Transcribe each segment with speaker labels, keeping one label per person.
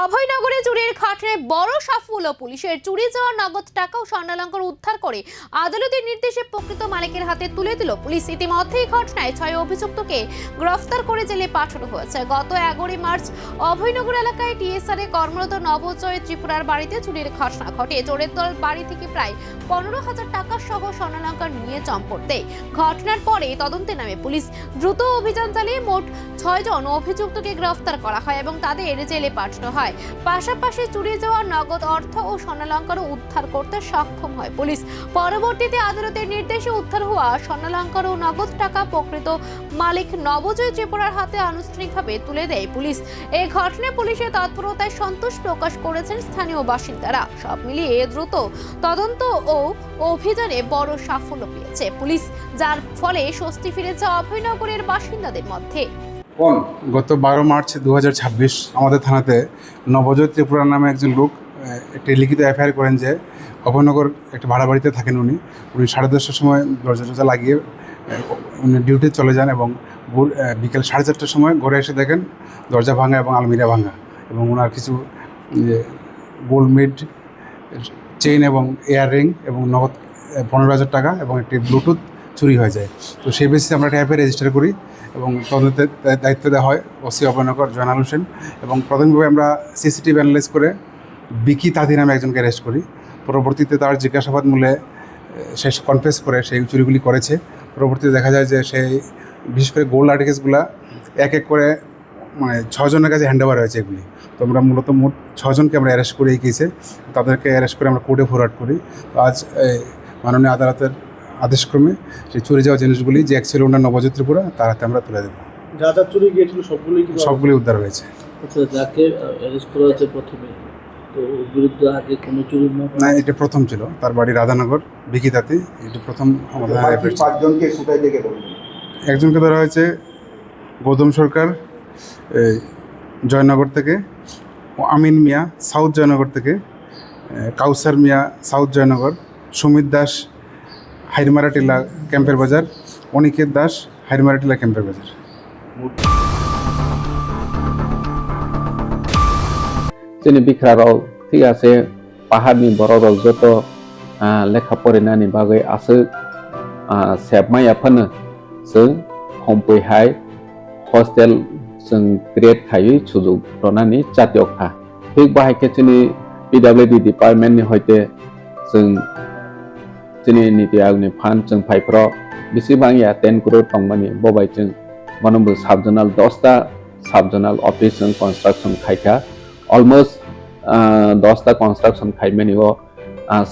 Speaker 1: অভয়নগরে চুরির ঘটনায় বড় সাফল্য পুলিশের। চুরি যাওয়া নগদ টাকা ও স্বর্ণালঙ্কার উদ্ধার করে আদালতের নির্দেশে প্রকৃত মালিকের হাতে তুলে দিল পুলিশ। ইতিমধ্যে এই ঘটনায় 6 অভিযুক্তকে গ্রেফতার করে জেলে পাঠানো হয়েছে। গত 11 মার্চ অভয়নগর এলাকায় টিএসআর এ কর্মরত নবজয় ত্রিপুরার বাড়িতে চুরির ঘটনা ঘটে। চোরের দল বাড়ি থেকে প্রায় 15,000 টাকা সহ স্বর্ণালঙ্কার নিয়ে চম্পট দেয়। ঘটনার পরে তদন্তে নামে পুলিশ। দ্রুত অভিযান চালিয়ে মোট 6 জন অভিযুক্তকে গ্রেফতার করা হয় এবং তাদের জেলে পাঠানো হয়। পাশাপাশি চুরি যাওয়া নগদ অর্থ ও স্বর্ণালঙ্কারও উদ্ধার করতে সক্ষম হয় পুলিশ। পরবর্তীতে আদালতের নির্দেশে উদ্ধার হওয়া স্বর্ণালঙ্কার ও নগদ টাকা প্রকৃত মালিক নবজয় ত্রিপুরার হাতে আনুষ্ঠানিকভাবে তুলে দেয় পুলিশ। এই ঘটনায় পুলিশের তৎপরতায় সন্তোষ প্রকাশ করেছেন স্থানীয় বাসিন্দারা। সব মিলিয়ে দ্রুত তদন্ত ও অভিযানে বড় সাফল্য পেয়েছে পুলিশ, যার ফলে স্বস্তি ফিরেছে অভয়নগরের বাসিন্দাদের মধ্যে।
Speaker 2: গত 12 মার্চ 2026 আমাদের থানাতে নবজয় ত্রিপুরা নামে একজন লোক একটি লিখিত এফআইআর করেন যে অভয়নগর একটা ভাড়া বাড়িতে থাকেন উনি 10:30টার সময় দরজা লাগিয়ে উনি ডিউটি চলে যান এবং বিকেল 4:30টার সময় ঘরে এসে দেখেন দরজা ভাঙা এবং আলমিরা ভাঙা এবং ওনার কিছু গোল্ড মেড চেইন এবং ইয়াররিং এবং নগদ 15,000 টাকা এবং একটি ব্লুটুথ চুরি হয়ে যায়। তো সেই বেসিসে আমরা একটা এফআইআর রেজিস্টার করি এবং তদন্তের দায়িত্ব দেওয়া হয় ওসি অভয়নগর জয়নাল হোসেন। এবং প্রাথমিকভাবে আমরা সিসিটিভি অ্যানালাইজ করে বিকি তাঁতি নামে একজনকে অ্যারেস্ট করি। পরবর্তীতে তার জিজ্ঞাসাবাদ মূলে সে কনফেস করে সেই চুরিগুলি করেছে। পরবর্তীতে দেখা যায় যে সেই বিশেষ করে গোল্ড আর্টিকেলসগুলো এক এক করে 6 জনের কাছে হ্যান্ড ওভার হয়েছে এগুলি। তো আমরা মূলত মোট 6 জনকে আমরা অ্যারেস্ট করে এই কেসে তাদেরকে অ্যারেস্ট করে আমরা কোর্টে ফরওয়ার্ড করি। তো আজ মাননীয় আদালতের আদেশক্রমে সেই চুরি যাওয়া জিনিসগুলি যে অ্যাকচুয়ালি ওনার নবজয় ত্রিপুরা তার হাতে আমরা তুলে দেবো।
Speaker 3: যা যা চুরি গিয়েছিল
Speaker 2: সবগুলি উদ্ধার হয়েছে।
Speaker 3: আচ্ছা, যাকে অ্যারেস্ট করা হয়েছে প্রথমে, তো ওর বিরুদ্ধে আগে কোনো চুরি
Speaker 2: না, এটা প্রথম ছিল। তার বাড়ি রাধানগর বিকি তাঁতি। এটা প্রথম আমাদের
Speaker 4: 5জনকে কোথায় থেকে ধরলেন?
Speaker 2: একজনকে ধরা হয়েছে গৌতম সরকার জয়নগর থেকে, আমিন মিয়া সাউথ জয়নগর থেকে, কাউসার মিয়া সাউথ জয়নগর, সুমিত দাস হাইরমারাটিলা ক্যাম্পের বাজার, অনিকেত দাস হাইরমারাটিলা ক্যাম্পের বাজার।
Speaker 5: जोंनि बिख्राराव थैयासे पाहाड़नि बर'राव जत' लेखा फरायनायनि बागै आसो सेबमायाफोरनो जों हमफैहाय हस्टेल जों क्रिएट खायै सुजुग रनानि जातियखा थिग बाहायखे जोंनि पिडब्लिउडि डिपार्टमेन्टनि हयते जों जोंनि नीति आयगनि फान्ड जों फाइफ्राव बेसेबांया 10 करोड़ दंमानि बबाय जों मनोबो साबजोनाल 10टा साबजोनाल अफिस जों कन्स्ट्राक्शन खायखा अलमोस्ट 10टा कन्स्ट्राक्शन खायमानि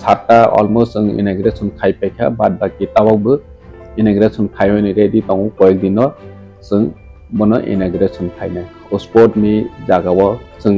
Speaker 5: 7टा अलमोस्ट जों इनाग्रेशन खायपायखा बाद बाकी ताबावबो इनाग्रेशन खायमानि रेडि दङ कयेक दिनाव जों बनो इनाग्रेशन खायनाय स्पटनि जागायाव जों